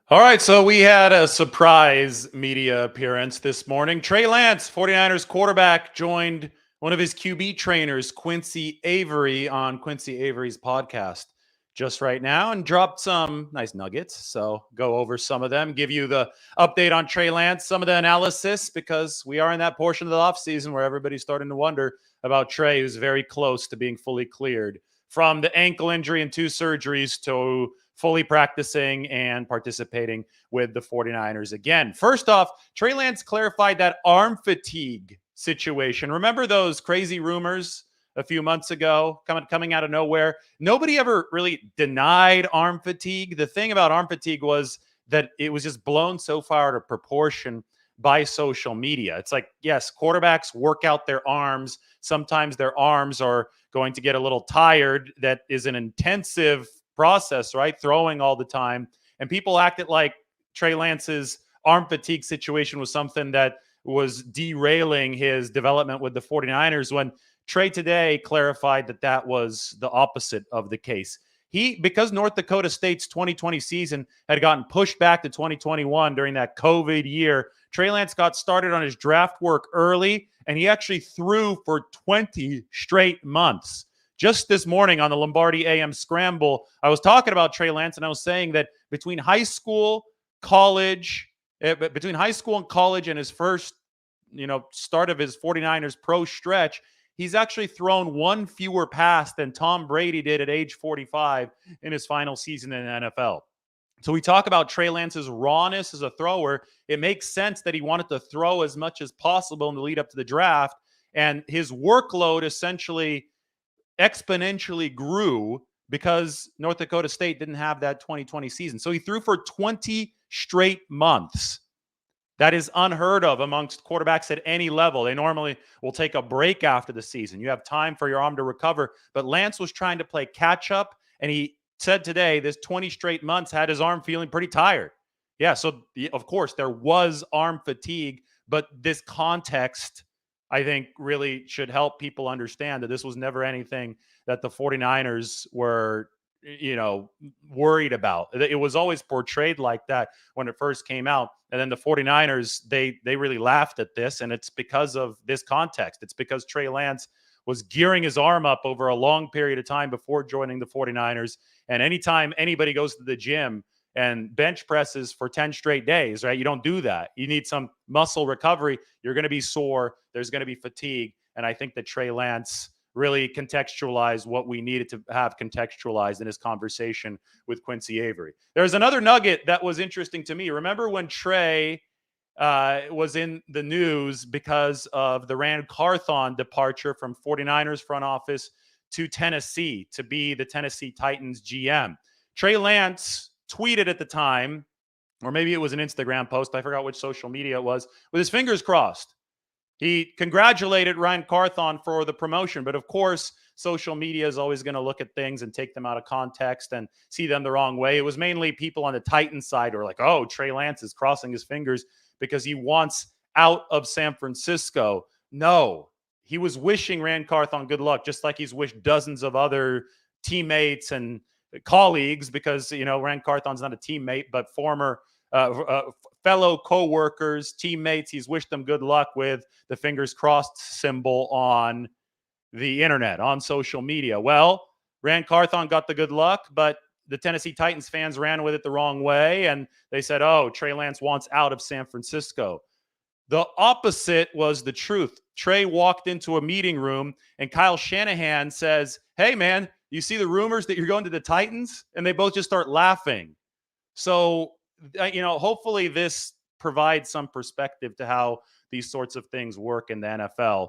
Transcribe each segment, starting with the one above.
All right, so we had a surprise media appearance this morning. Trey Lance, 49ers quarterback, joined one of his QB trainers, Quincy Avery, on Quincy Avery's podcast just right now and dropped some nice nuggets. So go over some of them, give you the update on Trey Lance, some of the analysis, because we are in that portion of the offseason where everybody's starting to wonder about Trey, who's very close to being fully cleared from the ankle injury and two surgeries to fully practicing and participating with the 49ers again. First off, Trey Lance clarified that arm fatigue situation. Remember those crazy rumors a few months ago coming out of nowhere? Nobody ever really denied arm fatigue. The thing about arm fatigue was that it was just blown so far out of proportion by social media. It's like, yes, quarterbacks work out their arms. Sometimes their arms are going to get a little tired. That is an intensive process, right? Throwing all the time. And people acted like Trey Lance's arm fatigue situation was something that was derailing his development with the 49ers when Trey today clarified that that was the opposite of the case. Because North Dakota State's 2020 season had gotten pushed back to 2021 during that COVID year, Trey Lance got started on his draft work early, and he actually threw for 20 straight months. Just this morning on the Lombardi AM Scramble, I was talking about Trey Lance, and I was saying that between high school, college, and his first, start of his 49ers pro stretch, he's actually thrown one fewer pass than Tom Brady did at age 45 in his final season in the NFL. So we talk about Trey Lance's rawness as a thrower. It makes sense that he wanted to throw as much as possible in the lead up to the draft, and his workload essentially exponentially grew because North Dakota State didn't have that 2020 season. So he threw for 20 straight months. That is unheard of amongst quarterbacks at any level. They normally will take a break after the season. You have time for your arm to recover. But Lance was trying to play catch up, and he said today this 20 straight months had his arm feeling pretty tired. Yeah, so of course there was arm fatigue, but this context, I think, really should help people understand that this was never anything that the 49ers were, worried about. It was always portrayed like that when it first came out. And then the 49ers, they really laughed at this. And it's because of this context. It's because Trey Lance was gearing his arm up over a long period of time before joining the 49ers. And anytime anybody goes to the gym and bench presses for 10 straight days, right? You don't do that. You need some muscle recovery. You're going to be sore. There's going to be fatigue. And I think that Trey Lance really contextualized what we needed to have contextualized in his conversation with Quincy Avery. There's another nugget that was interesting to me. Remember when Trey was in the news because of the Rand Carthon departure from 49ers front office to Tennessee to be the Tennessee Titans GM? Trey Lance tweeted at the time, or maybe it was an Instagram post, I forgot which social media it was, with his fingers crossed. He congratulated Ryan Carthon for the promotion, but of course, social media is always going to look at things and take them out of context and see them the wrong way. It was mainly people on the Titans side who are like, oh, Trey Lance is crossing his fingers because he wants out of San Francisco. No, he was wishing Rand Carthon good luck, just like he's wished dozens of other teammates and colleagues, because, Rand Carthon's not a teammate, but former fellow co-workers, teammates. He's wished them good luck with the fingers crossed symbol on the internet, on social media. Well, Rand Carthon got the good luck, but the Tennessee Titans fans ran with it the wrong way, and they said, oh, Trey Lance wants out of San Francisco. The opposite was the truth. Trey walked into a meeting room, and Kyle Shanahan says, hey, man, you see the rumors that you're going to the Titans? And they both just start laughing. So, hopefully this provides some perspective to how these sorts of things work in the NFL.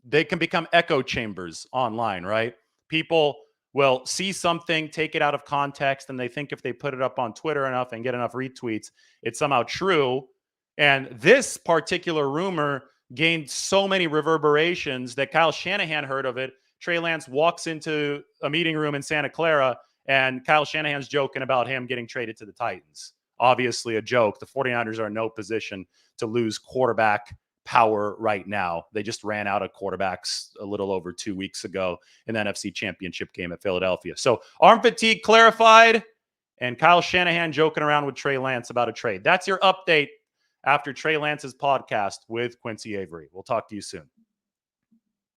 They can become echo chambers online, right? People will see something, take it out of context, and they think if they put it up on Twitter enough and get enough retweets, it's somehow true. And this particular rumor gained so many reverberations that Kyle Shanahan heard of it. Trey Lance walks into a meeting room in Santa Clara, and Kyle Shanahan's joking about him getting traded to the Titans. Obviously a joke. The 49ers are in no position to lose quarterback power right now. They just ran out of quarterbacks a little over 2 weeks ago in the NFC Championship game at Philadelphia. So arm fatigue clarified. and Kyle Shanahan joking around with Trey Lance about a trade. That's your update after Trey Lance's podcast with Quincy Avery. We'll talk to you soon.